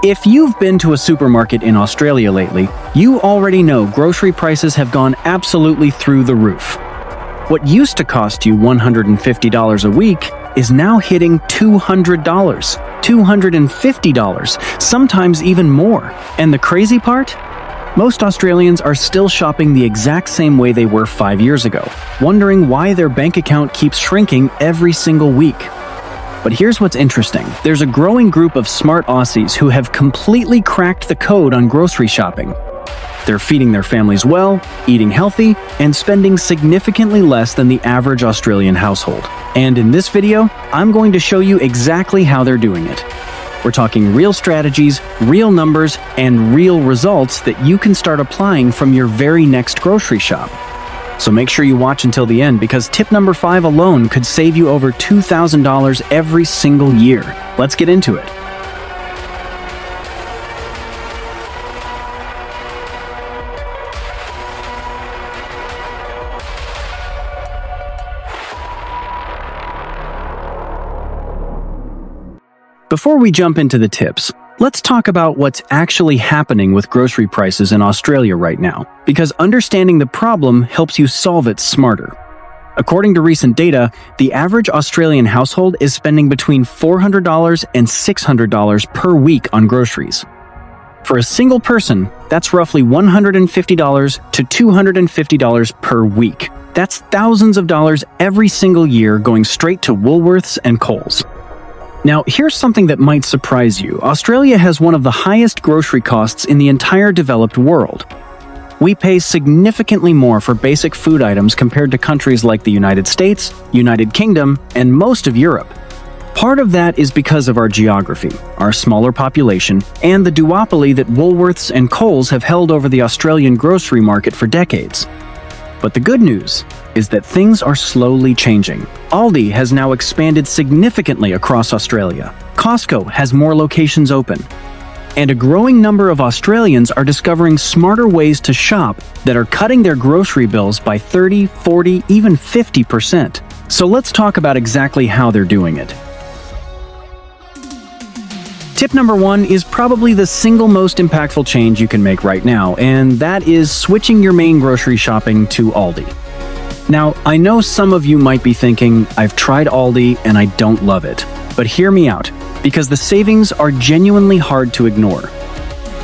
If you've been to a supermarket in Australia lately, you already know grocery prices have gone absolutely through the roof. What used to cost you $150 a week is now hitting $200, $250, sometimes even more. And the crazy part? Most Australians are still shopping the exact same way they were 5 years ago, wondering why their bank account keeps shrinking every single week. But here's what's interesting. There's a growing group of smart Aussies who have completely cracked the code on grocery shopping. They're feeding their families well, eating healthy, and spending significantly less than the average Australian household. And in this video, I'm going to show you exactly how they're doing it. We're talking real strategies, real numbers, and real results that you can start applying from your very next grocery shop. So make sure you watch until the end, because tip number 5 alone could save you over $2,000 every single year. Let's get into it. Before we jump into the tips, let's talk about what's actually happening with grocery prices in Australia right now, because understanding the problem helps you solve it smarter. According to recent data, the average Australian household is spending between $400 and $600 per week on groceries. For a single person, that's roughly $150 to $250 per week. That's thousands of dollars every single year going straight to Woolworths and Coles. Now, here's something that might surprise you. Australia has one of the highest grocery costs in the entire developed world. We pay significantly more for basic food items compared to countries like the United States, United Kingdom, and most of Europe. Part of that is because of our geography, our smaller population, and the duopoly that Woolworths and Coles have held over the Australian grocery market for decades. But the good news is that things are slowly changing. Aldi has now expanded significantly across Australia. Costco has more locations open. And a growing number of Australians are discovering smarter ways to shop that are cutting their grocery bills by 30, 40, even 50%. So let's talk about exactly how they're doing it. Tip number 1 is probably the single most impactful change you can make right now, and that is switching your main grocery shopping to Aldi. Now, I know some of you might be thinking, I've tried Aldi and I don't love it. But hear me out, because the savings are genuinely hard to ignore.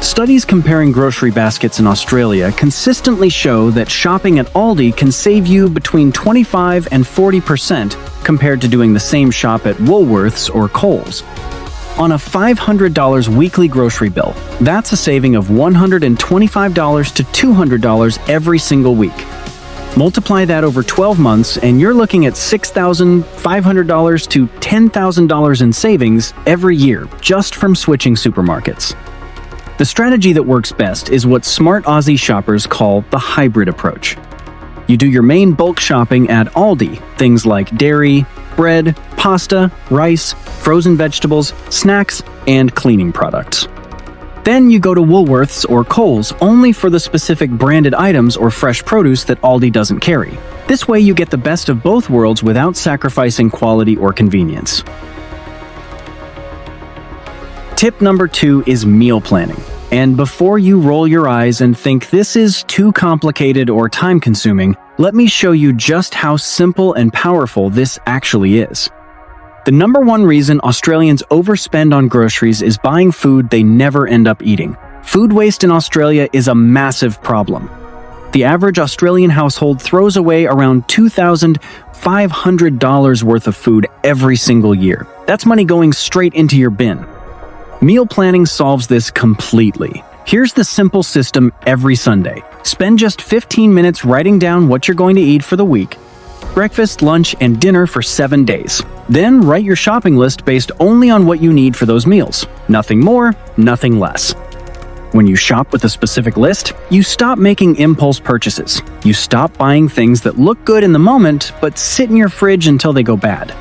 Studies comparing grocery baskets in Australia consistently show that shopping at Aldi can save you between 25 and 40% compared to doing the same shop at Woolworths or Coles. On a $500 weekly grocery bill, that's a saving of $125 to $200 every single week. Multiply that over 12 months and you're looking at $6,500 to $10,000 in savings every year just from switching supermarkets. The strategy that works best is what smart Aussie shoppers call the hybrid approach. You do your main bulk shopping at Aldi, things like dairy, bread, pasta, rice, frozen vegetables, snacks, and cleaning products. Then you go to Woolworths or Coles only for the specific branded items or fresh produce that Aldi doesn't carry. This way you get the best of both worlds without sacrificing quality or convenience. Tip number 2 is meal planning. And before you roll your eyes and think this is too complicated or time-consuming, let me show you just how simple and powerful this actually is. The number 1 reason Australians overspend on groceries is buying food they never end up eating. Food waste in Australia is a massive problem. The average Australian household throws away around $2,500 worth of food every single year. That's money going straight into your bin. Meal planning solves this completely. Here's the simple system every Sunday. Spend just 15 minutes writing down what you're going to eat for the week. Breakfast, lunch, and dinner for 7 days. Then write your shopping list based only on what you need for those meals. Nothing more, nothing less. When you shop with a specific list, you stop making impulse purchases. You stop buying things that look good in the moment, but sit in your fridge until they go bad.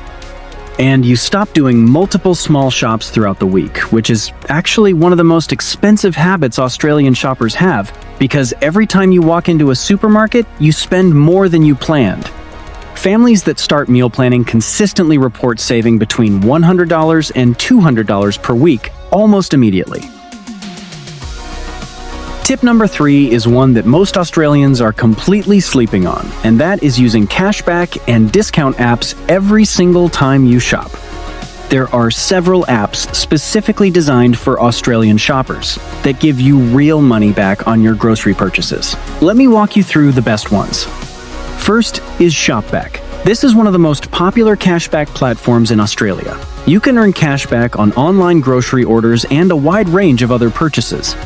And you stop doing multiple small shops throughout the week, which is actually one of the most expensive habits Australian shoppers have, because every time you walk into a supermarket, you spend more than you planned. Families that start meal planning consistently report saving between $100 and $200 per week almost immediately. Tip number 3 is one that most Australians are completely sleeping on, and that is using cashback and discount apps every single time you shop. There are several apps specifically designed for Australian shoppers that give you real money back on your grocery purchases. Let me walk you through the best ones. First is Shopback. This is one of the most popular cashback platforms in Australia. You can earn cashback on online grocery orders and a wide range of other purchases.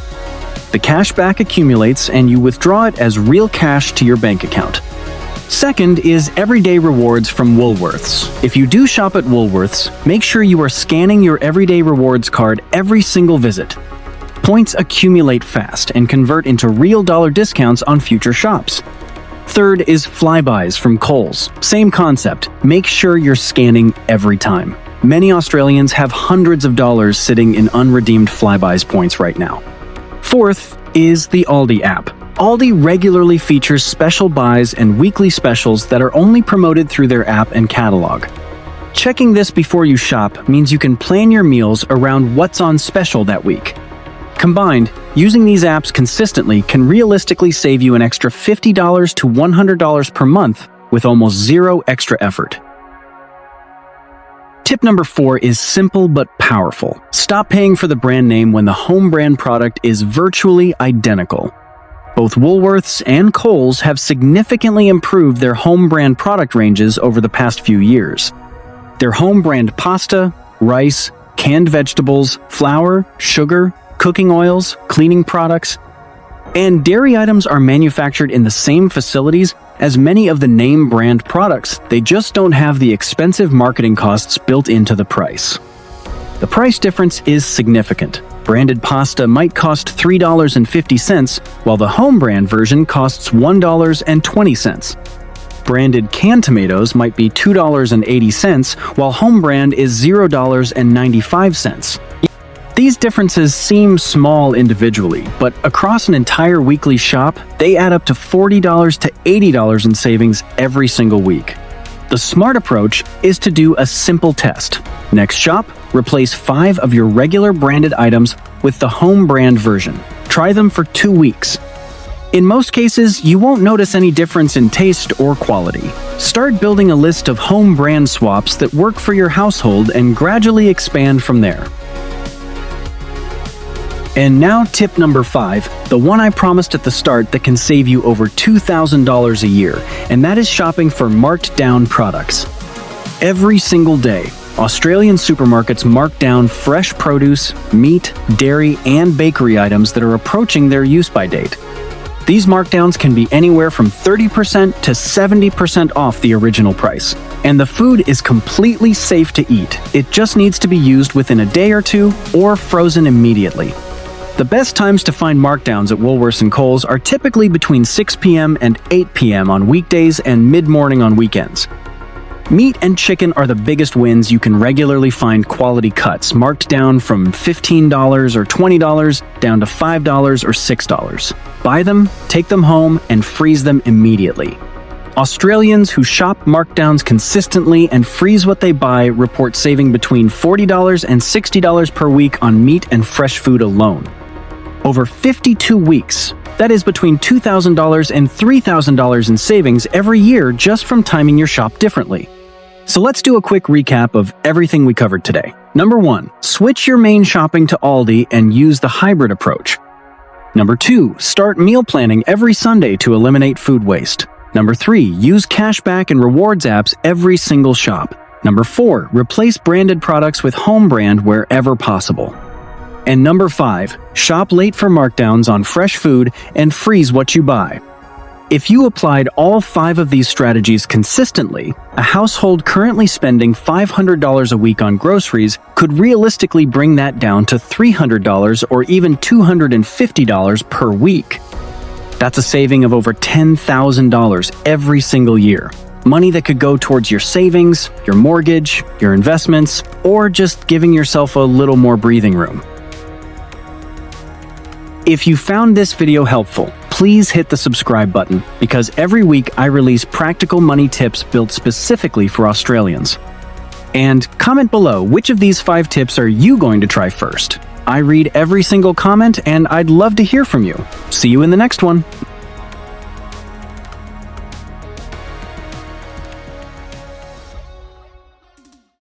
The cashback accumulates and you withdraw it as real cash to your bank account. Second is Everyday Rewards from Woolworths. If you do shop at Woolworths, make sure you are scanning your Everyday Rewards card every single visit. Points accumulate fast and convert into real dollar discounts on future shops. Third is Flybuys from Coles. Same concept. Make sure you're scanning every time. Many Australians have hundreds of dollars sitting in unredeemed Flybuys points right now. Fourth is the Aldi app. Aldi regularly features special buys and weekly specials that are only promoted through their app and catalog. Checking this before you shop means you can plan your meals around what's on special that week. Combined, using these apps consistently can realistically save you an extra $50 to $100 per month with almost zero extra effort. Tip number 4 is simple but powerful. Stop paying for the brand name when the home brand product is virtually identical. Both Woolworths and Coles have significantly improved their home brand product ranges over the past few years. Their home brand pasta, rice, canned vegetables, flour, sugar, cooking oils, cleaning products, and dairy items are manufactured in the same facilities as many of the name brand products. They just don't have the expensive marketing costs built into the price. The price difference is significant. Branded pasta might cost $3.50, while the home brand version costs $1.20. Branded canned tomatoes might be $2.80, while home brand is $0.95. These differences seem small individually, but across an entire weekly shop, they add up to $40 to $80 in savings every single week. The smart approach is to do a simple test. Next shop, replace 5 of your regular branded items with the home brand version. Try them for 2 weeks. In most cases, you won't notice any difference in taste or quality. Start building a list of home brand swaps that work for your household and gradually expand from there. And now tip number 5, the one I promised at the start that can save you over $2,000 a year, and that is shopping for marked down products. Every single day, Australian supermarkets mark down fresh produce, meat, dairy, and bakery items that are approaching their use-by date. These markdowns can be anywhere from 30% to 70% off the original price. And the food is completely safe to eat. It just needs to be used within a day or two or frozen immediately. The best times to find markdowns at Woolworths and Coles are typically between 6 p.m. and 8 p.m. on weekdays and mid-morning on weekends. Meat and chicken are the biggest wins. You can regularly find quality cuts marked down from $15 or $20 down to $5 or $6. Buy them, take them home, and freeze them immediately. Australians who shop markdowns consistently and freeze what they buy report saving between $40 and $60 per week on meat and fresh food alone. Over 52 weeks, that is between $2,000 and $3,000 in savings every year just from timing your shop differently. So let's do a quick recap of everything we covered today. Number 1, switch your main shopping to Aldi and use the hybrid approach. Number 2, start meal planning every Sunday to eliminate food waste. Number 3, use cashback and rewards apps every single shop. Number 4, replace branded products with home brand wherever possible. And number 5, shop late for markdowns on fresh food and freeze what you buy. If you applied all 5 of these strategies consistently, a household currently spending $500 a week on groceries could realistically bring that down to $300 or even $250 per week. That's a saving of over $10,000 every single year. Money that could go towards your savings, your mortgage, your investments, or just giving yourself a little more breathing room. If you found this video helpful, please hit the subscribe button because every week I release practical money tips built specifically for Australians. And comment below which of these 5 tips are you going to try first. I read every single comment and I'd love to hear from you. See you in the next one.